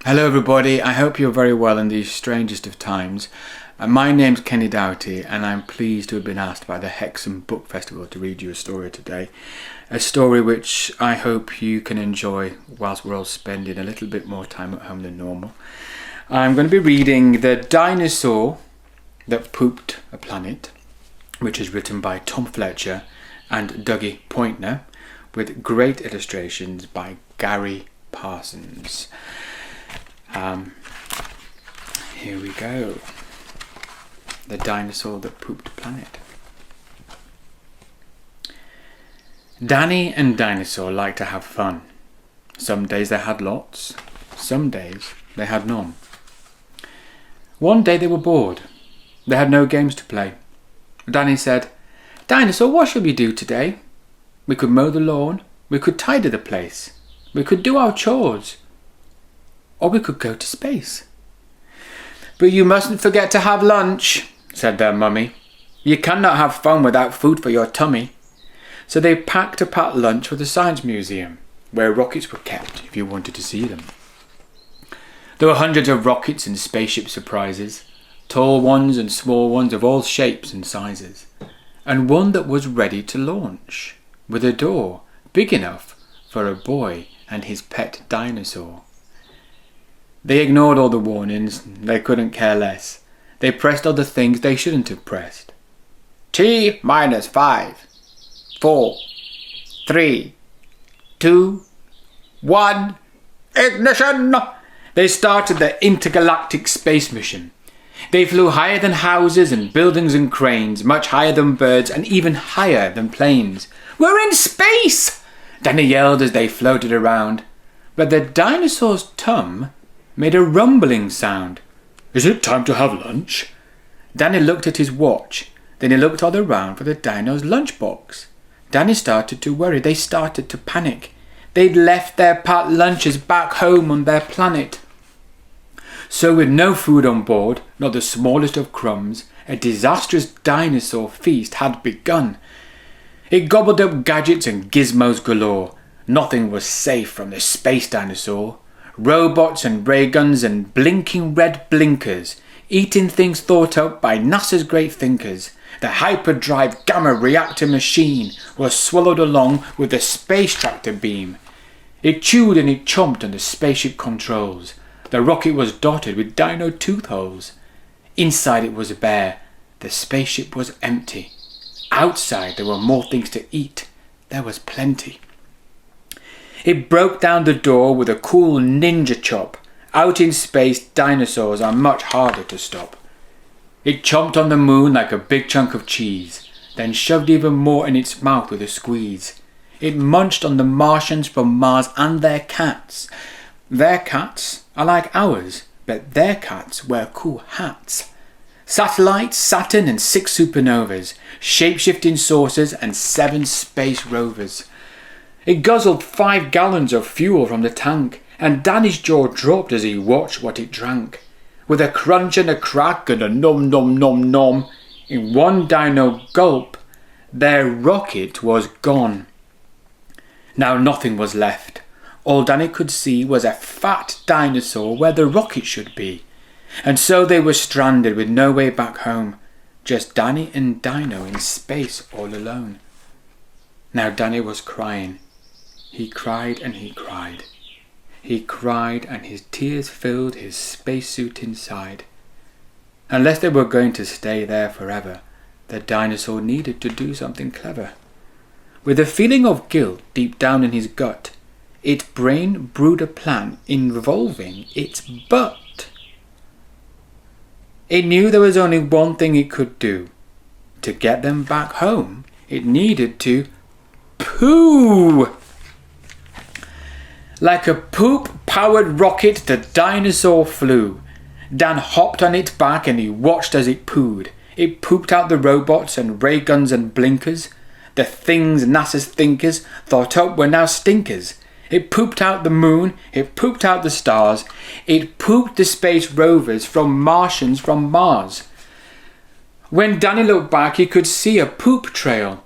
Hello everybody, I hope you're very well in these strangest of times. My name's Kenny Doughty and I'm pleased to have been asked by the Hexham Book Festival to read you a story today. A story which I hope you can enjoy whilst we're all spending a little bit more time at home than normal. I'm going to be reading The Dinosaur That Pooped a Planet, which is written by Tom Fletcher and Dougie Poynter, with great illustrations by Garry Parsons. Here we go. The Dinosaur That Pooped a Planet. Danny and Dinosaur liked to have fun. Some days they had lots, some days they had none. One day they were bored. They had no games to play. Danny said, "Dinosaur, what shall we do today? We could mow the lawn, we could tidy the place, we could do our chores, or we could go to space." "But you mustn't forget to have lunch," said their mummy. "You cannot have fun without food for your tummy." So they packed a packed lunch for the Science Museum, where rockets were kept if you wanted to see them. There were hundreds of rockets and spaceship surprises, tall ones and small ones of all shapes and sizes, and one that was ready to launch, with a door big enough for a boy and his pet dinosaur. They ignored all the warnings, they couldn't care less. They pressed all the things they shouldn't have pressed. T-5, 4, 3, 2, 1, ignition! They started their intergalactic space mission. They flew higher than houses and buildings and cranes, much higher than birds and even higher than planes. "We're in space!" Danny yelled as they floated around. But the dinosaur's tum made a rumbling sound. "Is it time to have lunch?" Danny looked at his watch. Then he looked all around for the dino's lunchbox. Danny started to worry. They started to panic. They'd left their packed lunches back home on their planet. So with no food on board, not the smallest of crumbs, a disastrous dinosaur feast had begun. It gobbled up gadgets and gizmos galore. Nothing was safe from the space dinosaur. Robots and ray guns and blinking red blinkers, eating things thought up by NASA's great thinkers. The hyperdrive gamma reactor machine was swallowed along with the space tractor beam. It chewed and it chomped on the spaceship controls. The rocket was dotted with dino tooth holes. Inside it was bare. The spaceship was empty. Outside there were more things to eat. There was plenty. It broke down the door with a cool ninja chop. Out in space, dinosaurs are much harder to stop. It chomped on the moon like a big chunk of cheese, then shoved even more in its mouth with a squeeze. It munched on the Martians from Mars and their cats. Their cats are like ours, but their cats wear cool hats. Satellites, Saturn and 6 supernovas, shape-shifting saucers and 7 space rovers. It guzzled 5 gallons of fuel from the tank, and Danny's jaw dropped as he watched what it drank. With a crunch and a crack and a nom nom nom nom, in one dino gulp, their rocket was gone. Now nothing was left. All Danny could see was a fat dinosaur where the rocket should be. And so they were stranded with no way back home, just Danny and Dino in space all alone. Now Danny was crying. He cried and he cried. He cried and his tears filled his spacesuit inside. Unless they were going to stay there forever, the dinosaur needed to do something clever. With a feeling of guilt deep down in his gut, its brain brewed a plan involving its butt. It knew there was only one thing it could do. To get them back home, it needed to poo! Like a poop-powered rocket, the dinosaur flew. Dan hopped on its back and he watched as it pooed. It pooped out the robots and ray guns and blinkers. The things NASA's thinkers thought up were now stinkers. It pooped out the moon, it pooped out the stars. It pooped the space rovers from Martians from Mars. When Danny looked back, he could see a poop trail.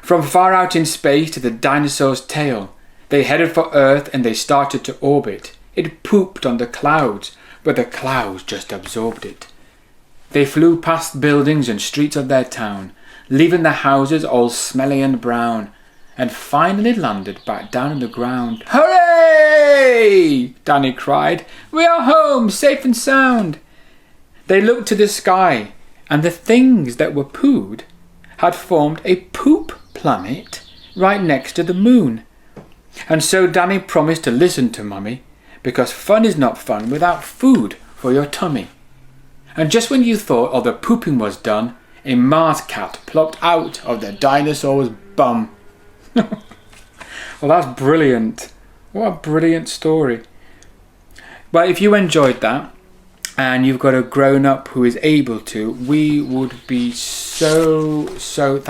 From far out in space to the dinosaur's tail. They headed for Earth and they started to orbit. It pooped on the clouds, but the clouds just absorbed it. They flew past buildings and streets of their town, leaving the houses all smelly and brown, and finally landed back down on the ground. "Hooray!" Danny cried. "We are home, safe and sound." They looked to the sky, and the things that were pooed had formed a poop planet right next to the moon. And so Danny promised to listen to Mummy, because fun is not fun without food for your tummy. And just when you thought all the pooping was done, a Mars cat plopped out of the dinosaur's bum. Well, that's brilliant. What a brilliant story. But if you enjoyed that, and you've got a grown-up who is able to, we would be so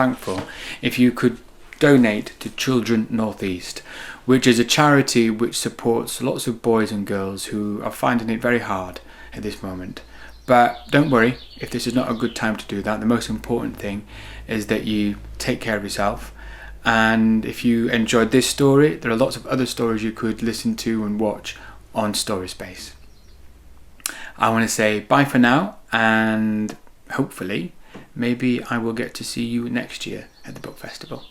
thankful if you could donate to Children Northeast, which is a charity which supports lots of boys and girls who are finding it very hard at this moment. But don't worry if this is not a good time to do that. The most important thing is that you take care of yourself. And if you enjoyed this story, there are lots of other stories you could listen to and watch on Storyspace. I want to say bye for now, and hopefully maybe I will get to see you next year at the book festival.